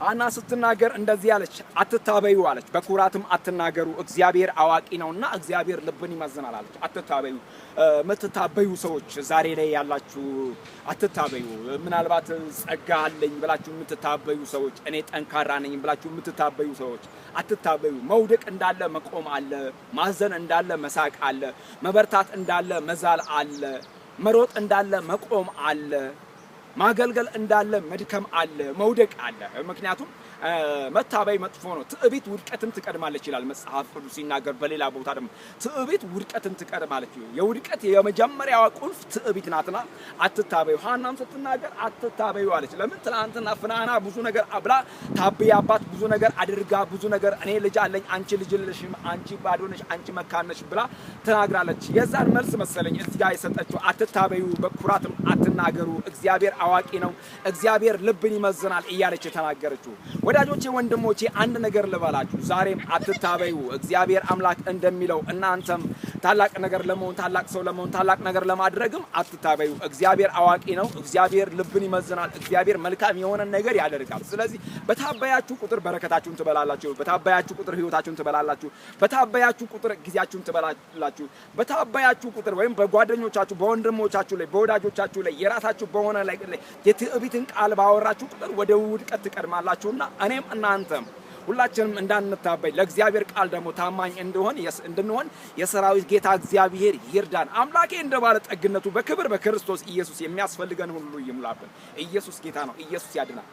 ሐና ስትናገር እንደዚህ አለች፣ አትታበዩ አለች። በኩራትም አትናገሩ እግዚአብሔር አዋቂ ነውና እግዚአብሔር ልብን ይመዝናል አለች። አትታበዩ። የምትታበዩ ሰዎች ዛሬ ላይ ያላችሁ አትታበዩ። ምናልባት ጸጋ አለኝ ብላችሁ የምትታበዩ ሰዎች፣ እኔ ጠንካራ ነኝ ብላችሁ የምትታበዩ ሰዎች አትታበዩ። መውደቅ እንዳለ መቆም አለ፣ ማዘን እንዳለ መሳቅ አለ፣ መበርታት እንዳለ መዛል አለ፣ መሮጥ እንዳለ መቆም አለ፣ ማገልገል እንዳለ መድከም አለ፣ መውደቅ አለ። ምክንያቱም መታበይ መጥፎ ነው። ትዕቢት ውድቀትን ትቀድማለች ይላል መጽሐፍ ቅዱስ ሲናገር። በሌላ ቦታ ደግሞ ትዕቢት ውድቀትን ትቀድማለች። የውድቀት የመጀመሪያዋ ቁልፍ ትዕቢት ናትና አትታበዩ። ሐናም ስትናገር አትታበዩ አለች። ለምን? ትናንትና ፍናና ብዙ ነገር አብላ ታበያባት፣ ብዙ ነገር አድርጋ፣ ብዙ ነገር እኔ ልጅ አለኝ አንቺ ልጅ ልሽም፣ አንቺ ባዶ ነሽ፣ አንቺ መካን ነሽ ብላ ተናግራለች። የዛን መልስ መሰለኝ እዚህ ጋር የሰጠችው አትታበዩ፣ በኩራትም አትናገሩ፣ እግዚአብሔር አዋቂ ነው፣ እግዚአብሔር ልብን ይመዝናል እያለች የተናገረችው። ወዳጆቼ ወንድሞቼ አንድ ነገር ልበላችሁ፣ ዛሬም አትታበዩ። እግዚአብሔር አምላክ እንደሚለው እናንተም ታላቅ ነገር ለመሆን፣ ታላቅ ሰው ለመሆን፣ ታላቅ ነገር ለማድረግም አትታበዩ። እግዚአብሔር አዋቂ ነው፣ እግዚአብሔር ልብን ይመዝናል፣ እግዚአብሔር መልካም የሆነ ነገር ያደርጋል። ስለዚህ በታበያችሁ ቁጥር በረከታችሁን ትበላላችሁ፣ በታበያችሁ ቁጥር ህይወታችሁን ትበላላችሁ፣ በታበያችሁ ቁጥር ጊዜያችሁን ትበላላችሁ፣ በታበያችሁ ቁጥር ወይም በጓደኞቻችሁ፣ በወንድሞቻችሁ ላይ፣ በወዳጆቻችሁ ላይ የራሳችሁ በሆነ ላይ የትዕቢትን ቃል ባወራችሁ ቁጥር ወደ ውድቀት ትቀድማላችሁና እኔም እናንተም ሁላችንም እንዳንታበይ ለእግዚአብሔር ቃል ደግሞ ታማኝ እንድንሆን የሰራዊት ጌታ እግዚአብሔር ይርዳን። አምላኬ እንደባለ ጠግነቱ በክብር በክርስቶስ ኢየሱስ የሚያስፈልገን ሁሉ ይሙላብን። ኢየሱስ ጌታ ነው። ኢየሱስ ያድናል።